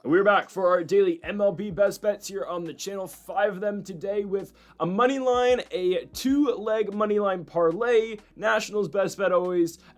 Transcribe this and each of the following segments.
We're back for our daily MLB best bets here on the channel. 5 of them today with a money line, a 2-leg money line parlay, Nationals best bet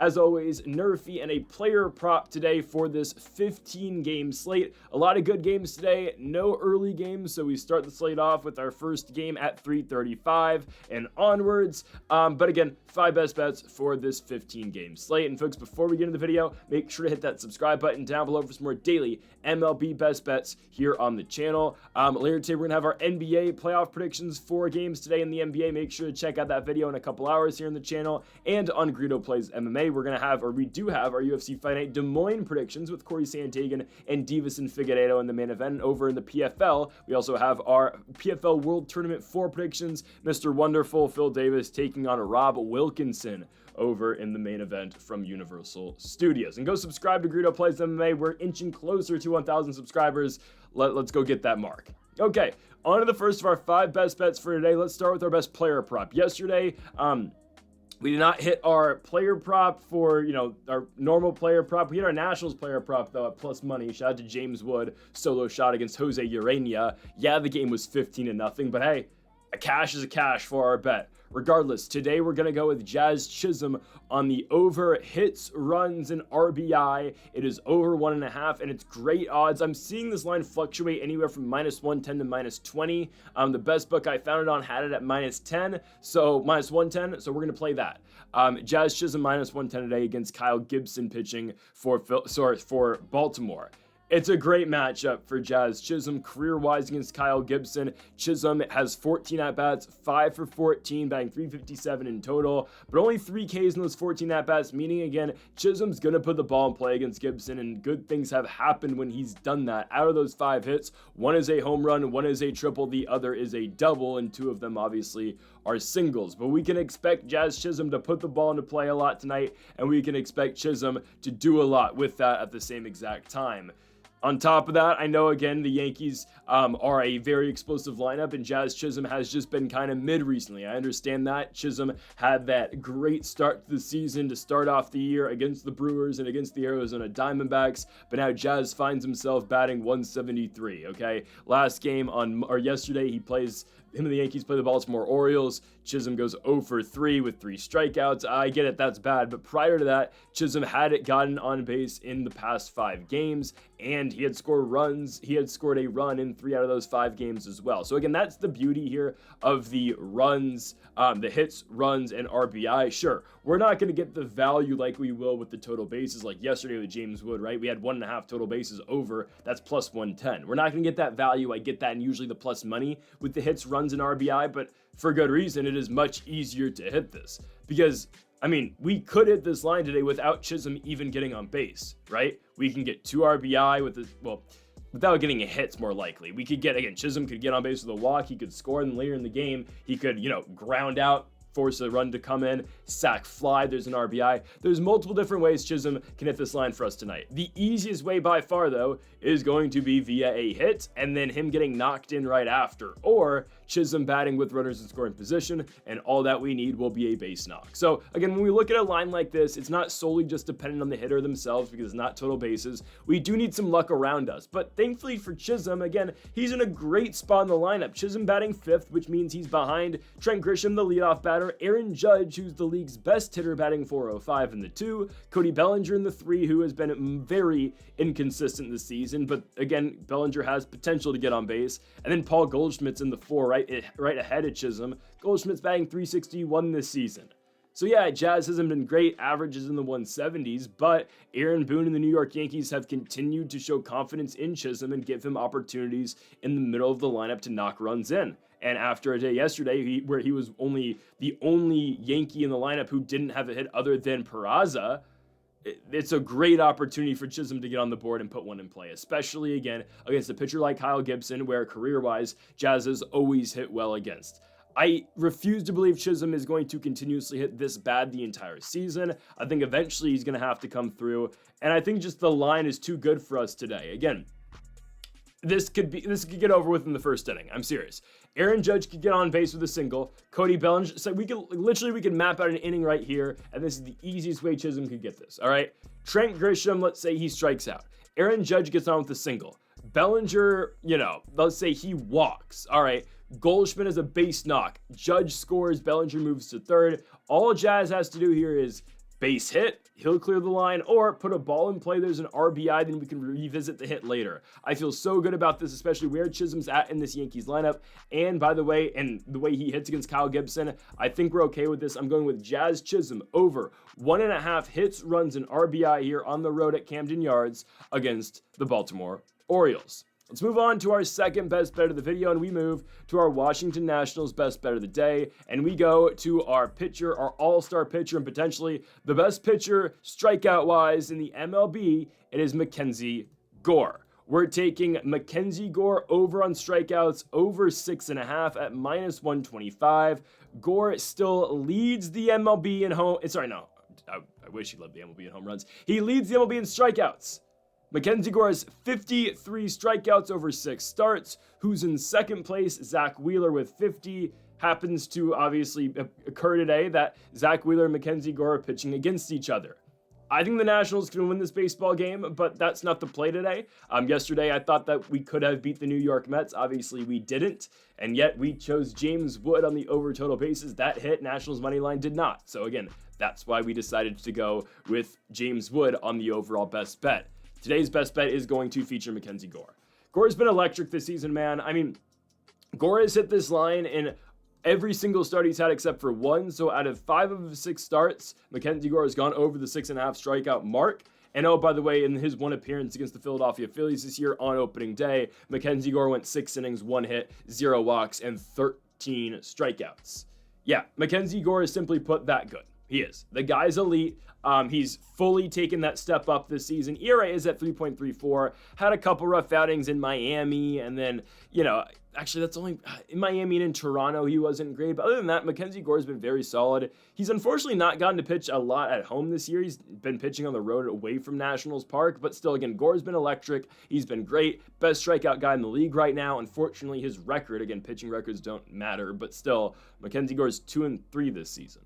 as always, Nerfy, and a player prop today for this 15-game slate. A lot of good games today, no early games, so we start the slate off with our first game at 3:35 and onwards. But again, 5 best bets for this 15-game slate. And folks, before we get into the video, make sure to hit that subscribe button down below for some more daily MLB best bets here on the channel. Later today, we're going to have our NBA playoff predictions, 4 games today in the NBA. Make sure to check out that video in a couple hours here on the channel. And on Greedo Plays MMA, we're going to have, or we do have, our UFC Fight Night Des Moines predictions with Corey Santagan and Divison Figueiredo in the main event. Over in the PFL, we also have our PFL World Tournament 4 predictions. Mr. Wonderful Phil Davis taking on Rob Wilkinson over in the main event from Universal Studios. And go subscribe to Greedo Plays MMA. We're inching closer to 1,000 subscribers. Let's go get that mark. Okay, on to the first of our 5 best bets for today. Let's start with our best player prop. Yesterday, we did not hit our player prop for, our normal player prop. We hit our Nationals player prop, though, at plus money. Shout out to James Wood, solo shot against Jose Urania. Yeah, the game was 15-0, but hey, a cash is a cash for our bet. Regardless, today we're going to go with Jazz Chisholm on the over hits, runs, and RBI. It is over 1.5, and it's great odds. I'm seeing this line fluctuate anywhere from -110 to -20. The best book I found it on had it at -10, so -110, so we're going to play that. Jazz Chisholm -110 today against Kyle Gibson pitching for Baltimore. It's a great matchup for Jazz Chisholm, career-wise against Kyle Gibson. Chisholm has 14 at-bats, 5 for 14, batting .357 in total, but only 3 Ks in those 14 at-bats, meaning, again, Chisholm's going to put the ball in play against Gibson, and good things have happened when he's done that. Out of those 5 hits, 1 is a home run, 1 is a triple, the other is a double, and 2 of them, obviously, are singles. But we can expect Jazz Chisholm to put the ball into play a lot tonight, and we can expect Chisholm to do a lot with that at the same exact time. On top of that, I know, again, the Yankees are a very explosive lineup, and Jazz Chisholm has just been kind of mid recently. I understand that. Chisholm had that great start to the season to start off the year against the Brewers and against the Arizona Diamondbacks, but now Jazz finds himself batting 173, okay? Yesterday, him and the Yankees play the Baltimore Orioles. Chisholm goes 0 for 3 with 3 strikeouts. I get it, that's bad, but prior to that, Chisholm had gotten on base in the past 5 games, and he had scored runs. He had scored a run in 3 out of those 5 games as well. So again, that's the beauty here of the runs, the hits, runs, and RBI. Sure, we're not going to get the value like we will with the total bases, like yesterday with James Wood, right? We had 1.5 total bases over. That's plus 110. We're not going to get that value. I get that, and usually the plus money with the hits, runs, and RBI, but for good reason. It is much easier to hit this because, we could hit this line today without Chisholm even getting on base, right? We can get 2 RBI without getting a hits, more likely. We could get, again, Chisholm could get on base with a walk. He could score, and later in the game, he could, ground out, force a run to come in, sack fly, there's an RBI. There's multiple different ways Chisholm can hit this line for us tonight. The easiest way by far, though, is going to be via a hit and then him getting knocked in right after, or Chisholm batting with runners in scoring position, and all that we need will be a base knock. So again, when we look at a line like this, it's not solely just dependent on the hitter themselves because it's not total bases. We do need some luck around us, but thankfully for Chisholm, again, he's in a great spot in the lineup. Chisholm batting 5th, which means he's behind Trent Grisham, the leadoff batter, Aaron Judge, who's the league's best hitter, batting .405 in the 2, Cody Bellinger in the 3, who has been very inconsistent this season, but again, Bellinger has potential to get on base, and then Paul Goldschmidt's in the 4, right ahead of Chisholm. Goldschmidt's batting .361 this season. So yeah, Jazz hasn't been great, averages in the 170s, but Aaron Boone and the New York Yankees have continued to show confidence in Chisholm and give him opportunities in the middle of the lineup to knock runs in. And after a day yesterday where he was the only Yankee in the lineup who didn't have a hit other than Peraza, it's a great opportunity for Chisholm to get on the board and put one in play, especially, again, against a pitcher like Kyle Gibson, where career-wise, Jazz has always hit well against. I refuse to believe Chisholm is going to continuously hit this bad the entire season. I think eventually he's going to have to come through, and I think just the line is too good for us today. Again, this could get over with in the first inning. I'm serious. Aaron Judge could get on base with a single. Cody Bellinger, so we could map out an inning right here, and this is the easiest way Chisholm could get this. All right, Trent Grisham, let's say he strikes out. Aaron Judge gets on with a single. Bellinger, let's say he walks. All right. Goldschmidt is a base knock. Judge scores. Bellinger moves to third. All Jazz has to do here is base hit. He'll clear the line, or put a ball in play. There's an RBI, then we can revisit the hit later. I feel so good about this, especially where Chisholm's at in this Yankees lineup. And by the way, and the way he hits against Kyle Gibson, I think we're okay with this. I'm going with Jazz Chisholm over 1.5 hits, runs, and RBI here on the road at Camden Yards against the Baltimore Orioles. Let's move on to our second best bet of the video, and we move to our Washington Nationals best bet of the day, and we go to our pitcher, our all-star pitcher, and potentially the best pitcher strikeout-wise in the MLB. It is Mackenzie Gore. We're taking Mackenzie Gore over on strikeouts, over 6.5 at -125. Gore still leads the MLB in home. I wish he led the MLB in home runs. He leads the MLB in strikeouts. Mackenzie Gore has 53 strikeouts over 6 starts. Who's in second place? Zach Wheeler with 50. Happens to obviously occur today that Zach Wheeler and Mackenzie Gore are pitching against each other. I think the Nationals can win this baseball game, but that's not the play today. Yesterday, I thought that we could have beat the New York Mets. Obviously, we didn't, and yet we chose James Wood on the over total bases. That hit. Nationals money line did not. So again, that's why we decided to go with James Wood on the overall best bet. Today's best bet is going to feature Mackenzie Gore. Gore's been electric this season, man. I mean, Gore has hit this line in every single start he's had except for one. So out of 5 of his 6 starts, Mackenzie Gore has gone over the 6.5 strikeout mark. And oh, by the way, in his one appearance against the Philadelphia Phillies this year on opening day, Mackenzie Gore went 6 innings, 1 hit, 0 walks, and 13 strikeouts. Yeah, Mackenzie Gore is simply put that good. He is. The guy's elite. He's fully taken that step up this season. ERA is at 3.34. Had a couple rough outings in Miami, and then, actually that's only in Miami and in Toronto he wasn't great. But other than that, Mackenzie Gore's been very solid. He's unfortunately not gotten to pitch a lot at home this year. He's been pitching on the road away from Nationals Park, but still, again, Gore's been electric. He's been great. Best strikeout guy in the league right now. Unfortunately, his record, again, pitching records don't matter, but still, Mackenzie Gore's 2-3 this season.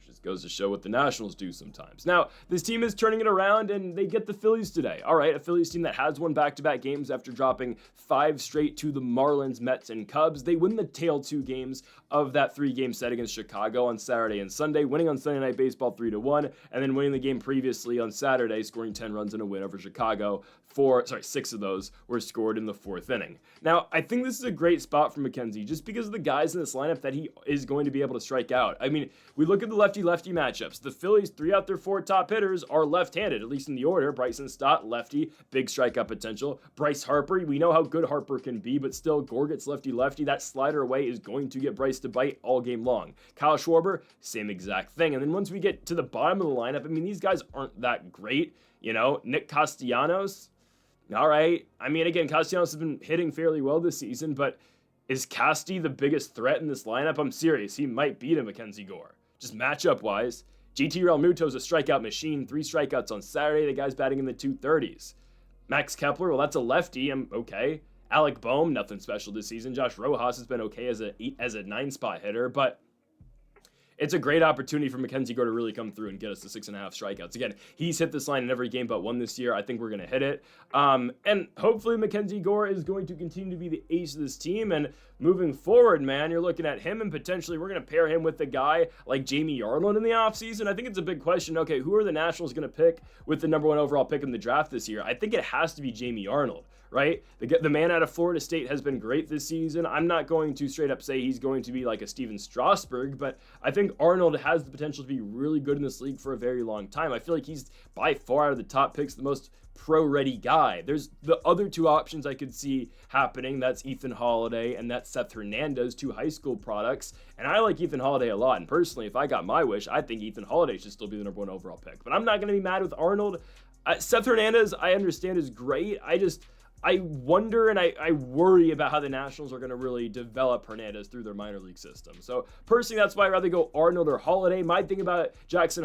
Just goes to show what the Nationals do sometimes. Now, this team is turning it around, and they get the Phillies today. All right, a Phillies team that has won back-to-back games after dropping 5 straight to the Marlins, Mets, and Cubs. They win the tail 2 games of that 3-game set against Chicago on Saturday and Sunday, winning on Sunday Night Baseball 3-1, and then winning the game previously on Saturday, scoring 10 runs in a win over Chicago. 6 of those were scored in the 4th inning. Now, I think this is a great spot for Mackenzie just because of the guys in this lineup that he is going to be able to strike out. I mean, we look at the lefty-lefty matchups. The Phillies, 3 out their 4 top hitters are left-handed, at least in the order. Bryson Stott, lefty, big strikeout potential. Bryce Harper, we know how good Harper can be, but still, Gore gets lefty-lefty. That slider away is going to get Bryce to bite all game long. Kyle Schwarber, same exact thing. And then once we get to the bottom of the lineup, I mean, these guys aren't that great. Nick Castellanos, all right. I mean, again, Castellanos has been hitting fairly well this season, but is Casti the biggest threat in this lineup? I'm serious. He might beat a Mackenzie Gore. Just matchup-wise. GT Realmuto's a strikeout machine. 3 strikeouts on Saturday. The guy's batting in the 230s. Max Kepler, well, that's a lefty. I'm okay. Alec Boehm, nothing special this season. Josh Rojas has been okay as a 9-spot hitter, but it's a great opportunity for Mackenzie Gore to really come through and get us to 6.5 strikeouts. Again, he's hit this line in every game but one this year. I think we're going to hit it. And hopefully Mackenzie Gore is going to continue to be the ace of this team. And moving forward, man, you're looking at him and potentially we're going to pair him with a guy like Jamie Arnold in the offseason. I think it's a big question. Okay, who are the Nationals going to pick with the number 1 overall pick in the draft this year? I think it has to be Jamie Arnold, right? The man out of Florida State has been great this season. I'm not going to straight up say he's going to be like a Steven Strasburg, but I think Arnold has the potential to be really good in this league for a very long time. I feel like he's by far out of the top picks the most pro-ready guy. There's the other 2 options I could see happening. That's Ethan Holiday and that's Seth Hernandez, 2 high school products. And I like Ethan Holiday a lot. And personally, if I got my wish, I think Ethan Holiday should still be the number 1 overall pick. But I'm not going to be mad with Arnold. Seth Hernandez, I understand, is great. I wonder and I worry about how the Nationals are going to really develop Hernandez through their minor league system. So personally, that's why I'd rather go Arnold or Holiday. My thing about Ethan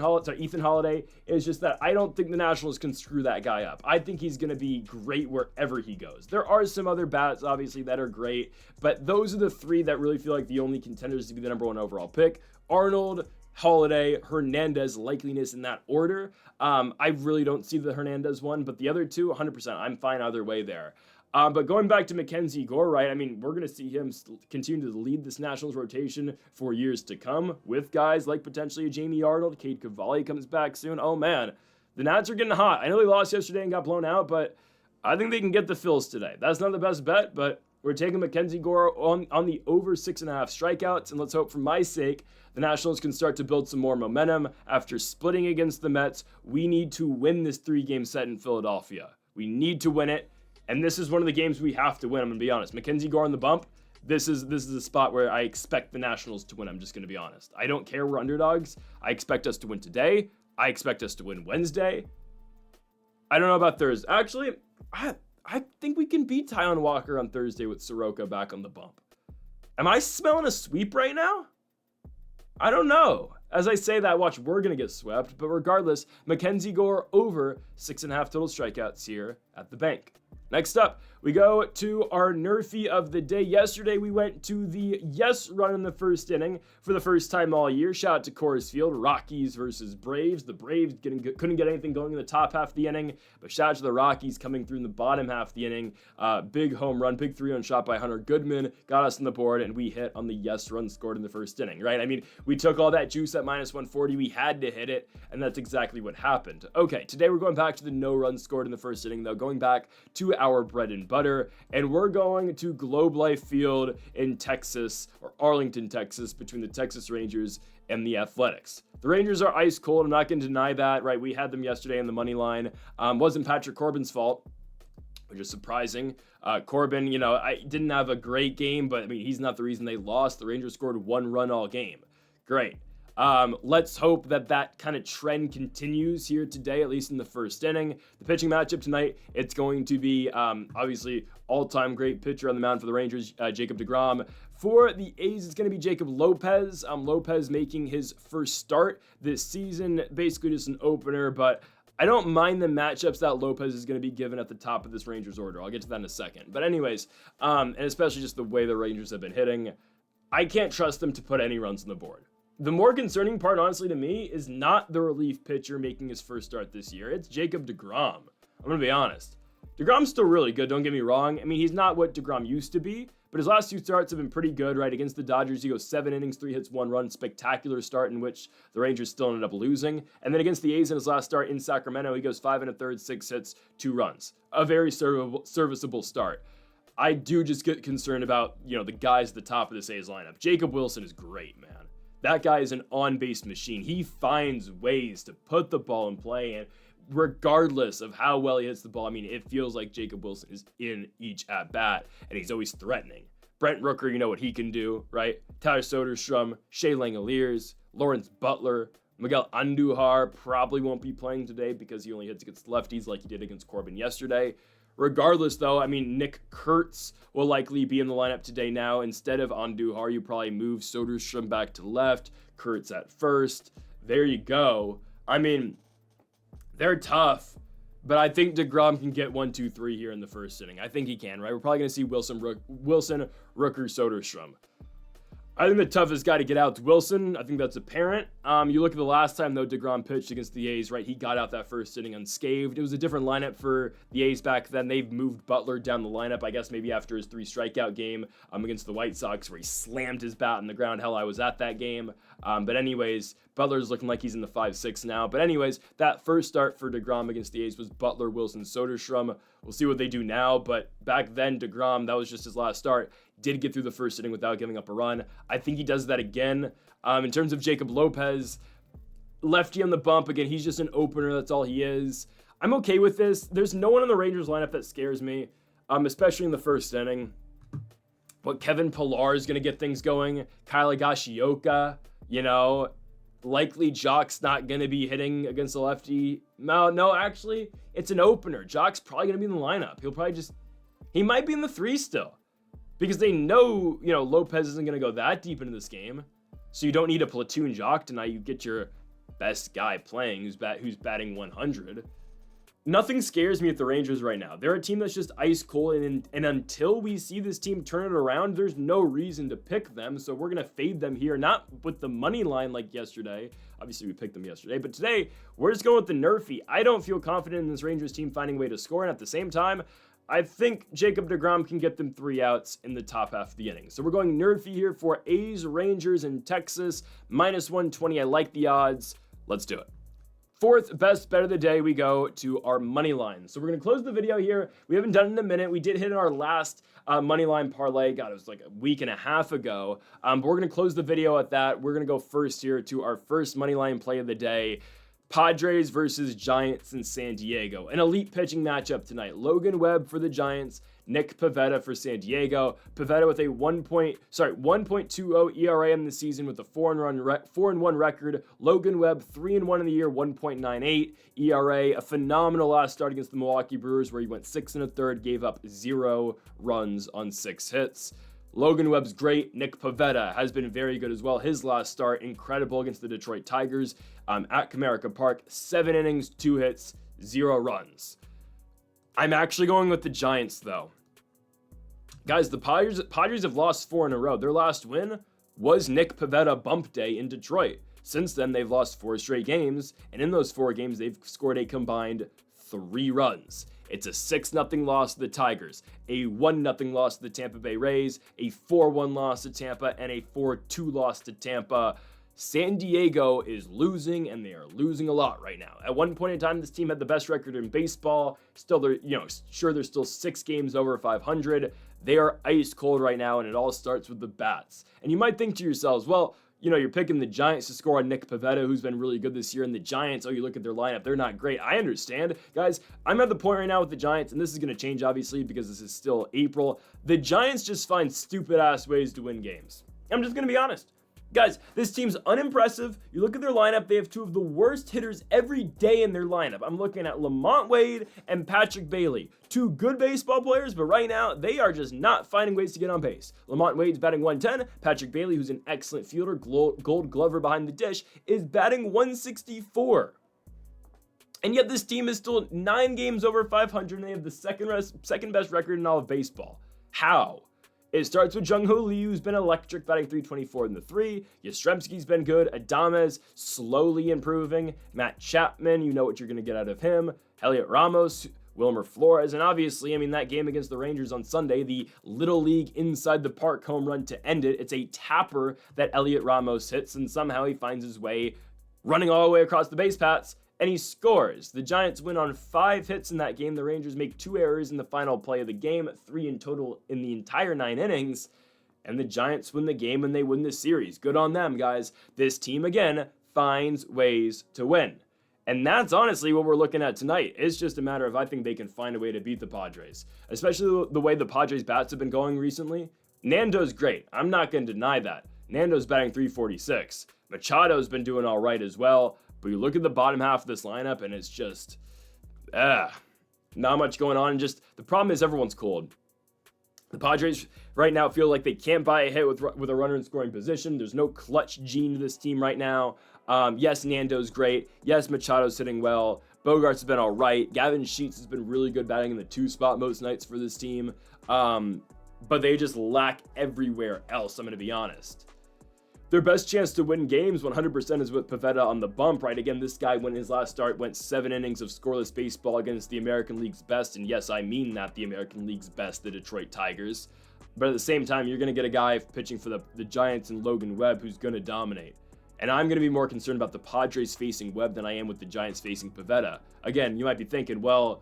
Holiday is just that I don't think the Nationals can screw that guy up. I think he's going to be great wherever he goes. There are some other bats, obviously, that are great, but those are the 3 that really feel like the only contenders to be the number 1 overall pick. Arnold, Holiday, Hernandez, likeliness in that order. I really don't see the Hernandez one, but the other 2, 100%. I'm fine either way there. But going back to Mackenzie Gore, right? I mean, we're going to see him continue to lead this Nationals rotation for years to come with guys like potentially a Jamie Arnold. Cade Cavalli comes back soon. Oh, man. The Nats are getting hot. I know they lost yesterday and got blown out, but I think they can get the Phils today. That's not the best bet, but we're taking Mackenzie Gore on the over 6.5 strikeouts, and let's hope for my sake the Nationals can start to build some more momentum. After splitting against the Mets, we need to win this 3-game set in Philadelphia. We need to win it. And this is one of the games we have to win, I'm going to be honest. Mackenzie Gore on the bump, this is a spot where I expect the Nationals to win, I'm just going to be honest. I don't care we're underdogs. I expect us to win today. I expect us to win Wednesday. I don't know about Thursday. Actually, I think we can beat Taijuan Walker on Thursday with Soroka back on the bump. Am I smelling a sweep right now? I don't know. As I say that, watch, we're going to get swept. But regardless, Mackenzie Gore over 6.5 total strikeouts here at the bank. Next up, we go to our Nerfy of the day. Yesterday, we went to the yes run in the first inning for the first time all year. Shout out to Coors Field, Rockies versus Braves. The Braves couldn't get anything going in the top half of the inning, but shout out to the Rockies coming through in the bottom half of the inning. Big home run, big 3-run shot by Hunter Goodman, got us on the board, and we hit on the yes run scored in the first inning, right? I mean, we took all that juice at minus 140. We had to hit it, and that's exactly what happened. Okay, today we're going back to the no run scored in the first inning, though, going back to our bread and butter, and we're going to Globe Life Field in Texas, or Arlington, Texas, between the Texas Rangers and the Athletics. The Rangers are ice cold. I'm not going to deny that, right? We had them yesterday in the money line. Wasn't Patrick Corbin's fault, which is surprising. Corbin, I didn't have a great game, but I mean, he's not the reason they lost. The Rangers scored 1 run all game. Great. Let's hope that kind of trend continues here today, at least in the first inning. The pitching matchup tonight, it's going to be obviously all-time great pitcher on the mound for the Rangers, Jacob deGrom. For the A's, it's going to be Jacob Lopez. Lopez making his first start this season, basically just an opener, but I don't mind the matchups that Lopez is going to be given at the top of this Rangers order. I'll get to that in a second. But anyways, and especially just the way the Rangers have been hitting, I can't trust them to put any runs on the board. The more concerning part, honestly, to me, is not the relief pitcher making his first start this year. It's Jacob deGrom. I'm going to be honest. DeGrom's still really good, don't get me wrong. I mean, he's not what DeGrom used to be, but his last 2 starts have been pretty good, right? Against the Dodgers, he goes 7 innings, 3 hits, 1 run. Spectacular start in which the Rangers still ended up losing. And then against the A's in his last start in Sacramento, he goes 5 1/3, 6 hits, 2 runs. A very serviceable start. I do just get concerned about, the guys at the top of this A's lineup. Jacob Wilson is great, man. That guy is an on-base machine. He finds ways to put the ball in play, and regardless of how well he hits the ball, I mean, it feels like Jacob Wilson is in each at-bat, and he's always threatening. Brent Rooker, you know what he can do, right? Tyler Soderstrom, Shea Langoliers, Lawrence Butler, Miguel Andujar probably won't be playing today because he only hits against lefties like he did against Corbin yesterday. Regardless, though, I mean, Nick Kurtz will likely be in the lineup today now. Instead of Andujar, you probably move Soderstrom back to left, Kurtz at first. There you go. I mean, they're tough, but I think deGrom can get 1, 2, 3 here in the first inning. I think he can, right? We're probably going to see Wilson, Rooker, Soderstrom. I think the toughest guy to get out is Wilson. I think that's apparent. You look at the last time, though, deGrom pitched against the A's, right? He got out that first inning unscathed. It was a different lineup for the A's back then. They've moved Butler down the lineup, I guess maybe after his 3 strikeout game against the White Sox where he slammed his bat in the ground. Hell, I was at that game. But anyways, Butler's looking like he's in the 5-6 now. But anyways, that first start for deGrom against the A's was Butler, Wilson, Soderstrom. We'll see what they do now. But back then, deGrom, that was just his last start, did get through the first inning without giving up a run. I think he does that again. In terms of Jacob Lopez, lefty on the bump. Again, he's just an opener. That's all he is. I'm okay with this. There's no one in the Rangers lineup that scares me, especially in the first inning. But Kevin Pillar is going to get things going. Kyle Higashioka, likely Jock's not going to be hitting against a lefty. No, actually, it's an opener. Jock's probably going to be in the lineup. He might be in the 3 still. Because they know, Lopez isn't going to go that deep into this game. So you don't need a platoon Jock tonight. You get your best guy playing who's batting 100. Nothing scares me at the Rangers right now. They're a team that's just ice cold, and until we see this team turn it around, there's no reason to pick them. So we're going to fade them here, not with the money line like yesterday. Obviously, we picked them yesterday. But today, we're just going with the Nerfy. I don't feel confident in this Rangers team finding a way to score. And at the same time, I think Jacob deGrom can get them 3 outs in the top half of the inning. So we're going Nerfy here for A's, Rangers, and Texas. -120. I like the odds. Let's do it. Fourth best bet of the day, we go to our money line. So we're going to close the video here. We haven't done it in a minute. We did hit our last money line parlay. God, it was like a week and a half ago. But we're going to close the video at that. We're going to go first here to our first money line play of the day. Padres versus Giants in San Diego. An elite pitching matchup tonight. Logan Webb for the Giants, Nick Pivetta for San Diego. Pivetta with a 1.20 ERA in the season with a 4-1 record. Logan Webb 3-1 in the year, 1.98 ERA. A phenomenal last start against the Milwaukee Brewers where he went 6 1/3, gave up 0 runs on 6 hits. Logan Webb's great. Nick Pivetta has been very good as well. His last start, incredible against the Detroit Tigers at Comerica Park. 7 innings, 2 hits, 0 runs. I'm actually going with the Giants, though. Guys, the Padres have lost 4 in a row. Their last win was Nick Pivetta bump day in Detroit. Since then, they've lost 4 straight games, and in those 4 games, they've scored a combined 3 runs. It's a 6-0 loss to the Tigers, a 1-0 loss to the Tampa Bay Rays, a 4-1 loss to Tampa, and a 4-2 loss to Tampa. San Diego is losing, and they are losing a lot right now. At one point in time, this team had the best record in baseball. Still, they're they're still 6 games over 500. They are ice cold right now, and it all starts with the bats. And you might think to yourselves, well, you're picking the Giants to score on Nick Pivetta, who's been really good this year, and the Giants, you look at their lineup, they're not great. I understand. Guys, I'm at the point right now with the Giants, and this is going to change, obviously, because this is still April. The Giants just find stupid-ass ways to win games. I'm just going to be honest. Guys, this team's unimpressive. You look at their lineup, they have 2 of the worst hitters every day in their lineup. I'm looking at Lamont Wade and Patrick Bailey. 2 good baseball players, but right now, they are just not finding ways to get on base. Lamont Wade's batting 110. Patrick Bailey, who's an excellent fielder, gold glover behind the dish, is batting 164. And yet this team is still 9 games over 500, and they have the second best record in all of baseball. How? It starts with Jung-Ho Lee, who's been electric, batting 324 in the 3. Yastrzemski's been good. Adames slowly improving. Matt Chapman, you know what you're going to get out of him. Elliot Ramos, Wilmer Flores, and obviously, that game against the Rangers on Sunday, the Little League inside the park home run to end it. It's a tapper that Elliot Ramos hits, and somehow he finds his way running all the way across the base paths, and he scores. The Giants win on 5 hits in that game. The Rangers make 2 errors in the final play of the game, 3 in total in the entire 9 innings, and the Giants win the game and they win the series. Good on them, guys. This team, again, finds ways to win. And that's honestly what we're looking at tonight. It's just a matter of I think they can find a way to beat the Padres, especially the way the Padres bats have been going recently. Nando's great. I'm not going to deny that. Nando's batting 346. Machado's been doing all right as well. But you look at the bottom half of this lineup, and it's just, not much going on. Just the problem is everyone's cold. The Padres right now feel like they can't buy a hit with a runner in scoring position. There's no clutch gene to this team right now. Yes, Nando's great. Yes, Machado's hitting well. Bogarts has been all right. Gavin Sheets has been really good batting in the 2 spot most nights for this team. But they just lack everywhere else, I'm going to be honest. Their best chance to win games 100% is with Pivetta on the bump, right? Again, this guy, when his last start, went 7 innings of scoreless baseball against the American League's best. And yes, I mean that, the American League's best, the Detroit Tigers. But at the same time, you're going to get a guy pitching for the Giants and Logan Webb who's going to dominate. And I'm going to be more concerned about the Padres facing Webb than I am with the Giants facing Pivetta. Again, you might be thinking, well,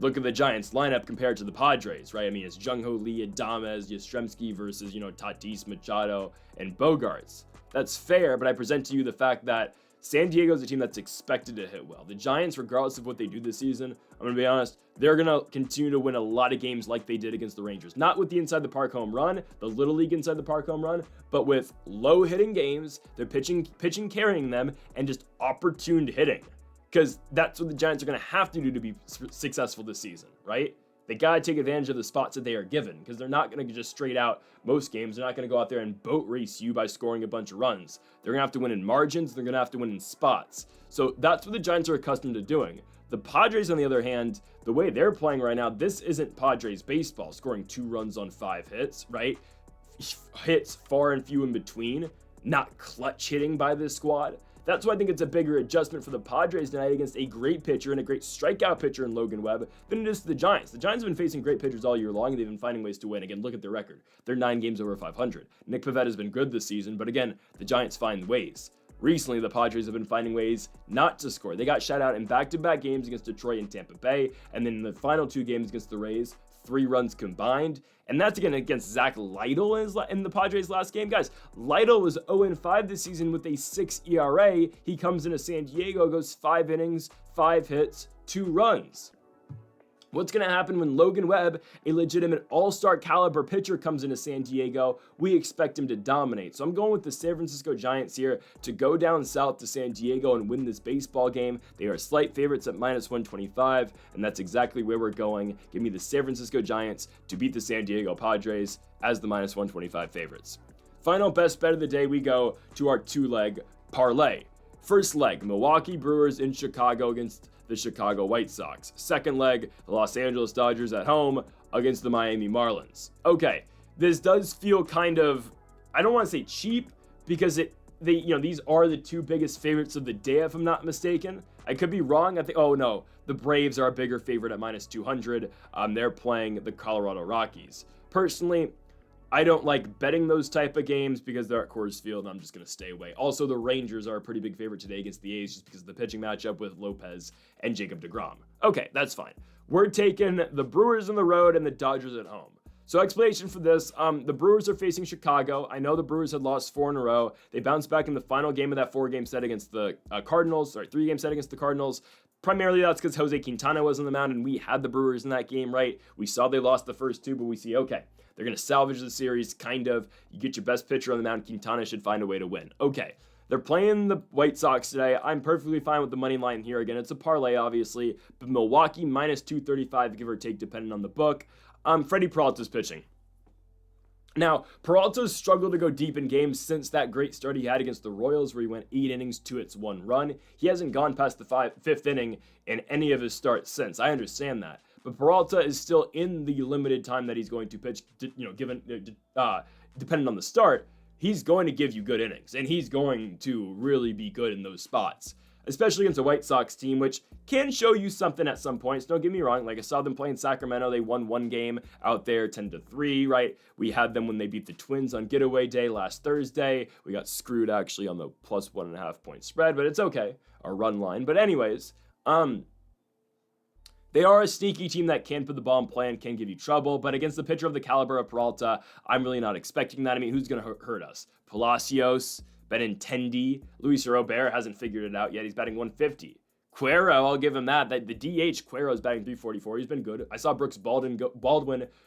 look at the Giants lineup compared to the Padres, right? It's Jung-Ho Lee, Adames, Yastrzemski versus, Tatis, Machado, and Bogarts. That's fair, but I present to you the fact that San Diego's a team that's expected to hit well. The Giants, regardless of what they do this season, I'm going to be honest, they're going to continue to win a lot of games like they did against the Rangers. Not with the inside the park home run, the Little League inside the park home run, but with low hitting games, they're pitching carrying them, and just opportune hitting. Because that's what the Giants are going to have to do to be successful this season, right? They got to take advantage of the spots that they are given, because they're not going to just straight out most games. They're not going to go out there and boat race you by scoring a bunch of runs. They're going to have to win in margins. They're going to have to win in spots. So that's what the Giants are accustomed to doing. The Padres, on the other hand, the way they're playing right now, this isn't Padres baseball, scoring 2 runs on 5 hits, right? Hits far and few in between, not clutch hitting by this squad. That's why I think it's a bigger adjustment for the Padres tonight against a great pitcher and a great strikeout pitcher in Logan Webb than it is to the Giants. The Giants have been facing great pitchers all year long, and they've been finding ways to win. Again, look at their record. They're 9 games over 500. Nick Pivetta has been good this season, but again, the Giants find ways. Recently, the Padres have been finding ways not to score. They got shut out in back-to-back games against Detroit and Tampa Bay, and then in the final 2 games against the Rays, 3 runs combined. And that's again against Zach Lytle in the Padres' last game. Guys, Lytle was 0-5 this season with a 6 ERA. He comes into San Diego, goes 5 innings, 5 hits, 2 runs. What's going to happen when Logan Webb, a legitimate all-star caliber pitcher, comes into San Diego? We expect him to dominate. So I'm going with the San Francisco Giants here to go down south to San Diego and win this baseball game. They are slight favorites at -125, and that's exactly where we're going. Give me the San Francisco Giants to beat the San Diego Padres as the -125 favorites. Final best bet of the day, we go to our 2-leg parlay. First leg, Milwaukee Brewers in Chicago against the Chicago White Sox. Second leg, the Los Angeles Dodgers at home against the Miami Marlins. Okay, this does feel kind of, I don't want to say cheap, because these are the 2 biggest favorites of the day, if I'm not mistaken. I could be wrong. I think, oh no, the Braves are a bigger favorite at -200. They're playing the Colorado Rockies. Personally, I don't like betting those type of games because they're at Coors Field, and I'm just going to stay away. Also, the Rangers are a pretty big favorite today against the A's just because of the pitching matchup with Lopez and Jacob deGrom. Okay, that's fine. We're taking the Brewers on the road and the Dodgers at home. So explanation for this, the Brewers are facing Chicago. I know the Brewers had lost 4 in a row. They bounced back in the final game of that 4-game set against the Cardinals, 3-game set against the Cardinals. Primarily that's because Jose Quintana was on the mound and we had the Brewers in that game, right? We saw they lost the first 2, but we see, okay, they're going to salvage the series, kind of. You get your best pitcher on the mound, Quintana should find a way to win. Okay, they're playing the White Sox today. I'm perfectly fine with the money line here. Again, it's a parlay, obviously, but Milwaukee -235, give or take, depending on the book. Freddie Peralta's pitching. Now, Peralta's struggled to go deep in games since that great start he had against the Royals where he went 8 innings, 2 hits, 1 run. He hasn't gone past the 5th inning in any of his starts since. I understand that. But Peralta is still in the limited time that he's going to pitch, depending on the start, he's going to give you good innings. And he's going to really be good in those spots. Especially against a White Sox team, which can show you something at some points. Don't get me wrong. Like, I saw them play in Sacramento. They won 1 game out there, 10-3, right? We had them when they beat the Twins on getaway day last Thursday. We got screwed, actually, on the +1.5 point spread, but it's okay. Our run line. But anyways, they are a sneaky team that can put the ball in play and can give you trouble, but against the pitcher of the caliber of Peralta, I'm really not expecting that. I mean, who's going to hurt us? Palacios, Benintendi, Luis Robert hasn't figured it out yet. He's batting 150. Cuero, I'll give him that. The DH, Cuero is batting 344. He's been good. I saw Brooks Baldwin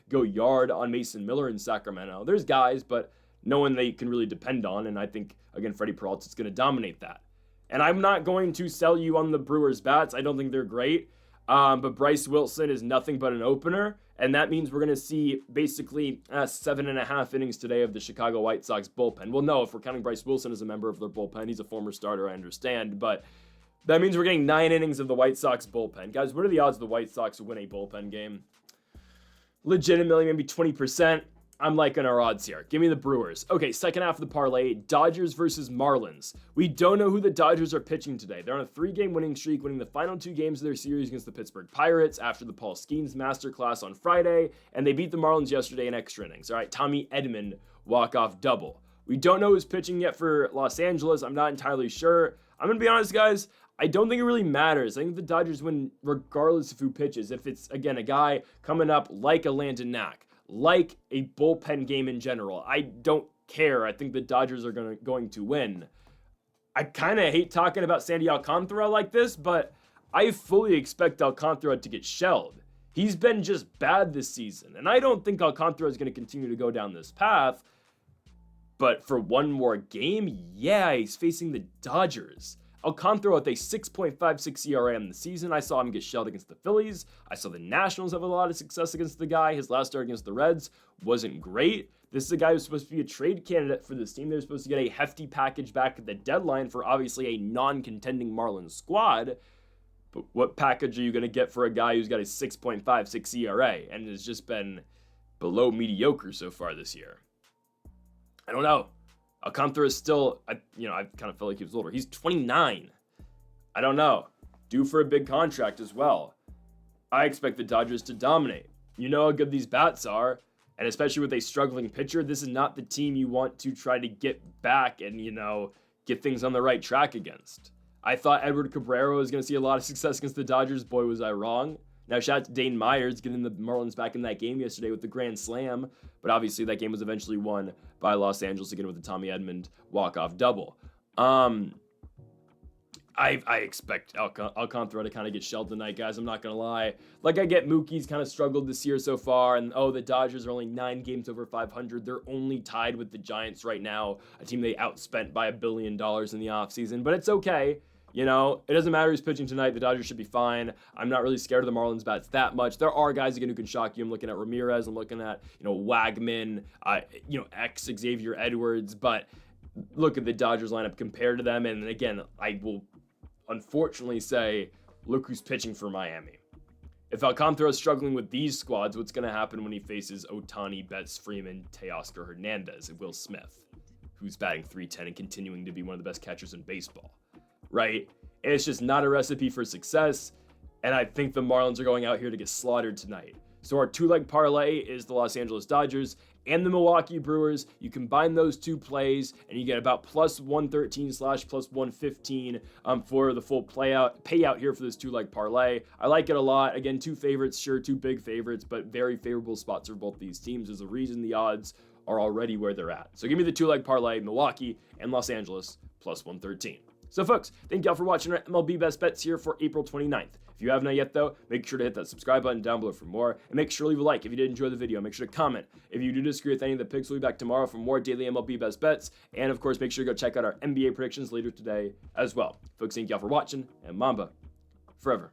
go yard on Mason Miller in Sacramento. There's guys, but no one they can really depend on, and I think, again, Freddie Peralta is going to dominate that. And I'm not going to sell you on the Brewers' bats. I don't think they're great. But Bryce Wilson is nothing but an opener, and that means we're going to see basically 7.5 innings today of the Chicago White Sox bullpen. Well, no, if we're counting Bryce Wilson as a member of their bullpen, he's a former starter, I understand, but that means we're getting 9 innings of the White Sox bullpen. Guys, what are the odds the White Sox win a bullpen game? Legitimately, maybe 20%. I'm liking our odds here. Give me the Brewers. Okay, second half of the parlay, Dodgers versus Marlins. We don't know who the Dodgers are pitching today. They're on a 3-game winning streak, winning the final 2 games of their series against the Pittsburgh Pirates after the Paul Skeens masterclass on Friday, and they beat the Marlins yesterday in extra innings. All right, Tommy Edman walk-off double. We don't know who's pitching yet for Los Angeles. I'm not entirely sure. I'm going to be honest, guys. I don't think it really matters. I think the Dodgers win regardless of who pitches. If it's, again, a guy coming up like a Landon Knack, like a bullpen game in general, I don't care. I think the Dodgers are going to win. I kind of hate talking about Sandy Alcantara like this, but I fully expect Alcantara to get shelled. He's been just bad this season, and I don't think Alcantara is going to continue to go down this path. But for one more game, yeah, he's facing the Dodgers. Alcantara with a 6.56 ERA on the season. I saw him get shelled against the Phillies. I saw the Nationals have a lot of success against the guy. His last start against the Reds wasn't great. This is a guy who's supposed to be a trade candidate for this team. They're supposed to get a hefty package back at the deadline for obviously a non-contending Marlins squad. But what package are you going to get for a guy who's got a 6.56 ERA and has just been below mediocre so far this year? I don't know. Alcantara is still, I kind of felt like he was older. He's 29. I don't know. Due for a big contract as well. I expect the Dodgers to dominate. You know how good these bats are, and especially with a struggling pitcher, this is not the team you want to try to get back and, get things on the right track against. I thought Edward Cabrera was going to see a lot of success against the Dodgers. Boy, was I wrong. Now, shout out to Dane Myers getting the Marlins back in that game yesterday with the grand slam, but obviously that game was eventually won by Los Angeles again with the Tommy Edman walk-off double. I expect Alcantara to kind of get shelled tonight, guys. I'm not going to lie. Like, I get Mookie's kind of struggled this year so far, and the Dodgers are only 9 games over 500. They're only tied with the Giants right now, a team they outspent by $1 billion in the offseason, but it's okay. It doesn't matter who's pitching tonight. The Dodgers should be fine. I'm not really scared of the Marlins bats that much. There are guys again who can shock you. I'm looking at Ramirez. I'm looking at, Wagman, Xavier Edwards. But look at the Dodgers lineup compared to them. And again, I will unfortunately say, look who's pitching for Miami. If Alcantara is struggling with these squads, what's going to happen when he faces Ohtani, Betts, Freeman, Teoscar Hernandez, and Will Smith, who's batting .310 and continuing to be one of the best catchers in baseball? Right? And it's just not a recipe for success, and I think the Marlins are going out here to get slaughtered tonight. So our 2-leg parlay is the Los Angeles Dodgers and the Milwaukee Brewers. You combine those two plays, and you get about plus 113 / plus 115 for the full payout here for this 2-leg parlay. I like it a lot. Again, 2 favorites, sure, 2 big favorites, but very favorable spots for both these teams. There's a reason the odds are already where they're at. So give me the 2-leg parlay, Milwaukee and Los Angeles, plus 113. So folks, thank y'all for watching our MLB Best Bets here for April 29th. If you have not yet though, make sure to hit that subscribe button down below for more, and make sure to leave a like if you did enjoy the video. Make sure to comment if you do disagree with any of the picks. We'll be back tomorrow for more daily MLB Best Bets, and of course make sure to go check out our NBA predictions later today as well. Folks, thank y'all for watching, and Mamba forever.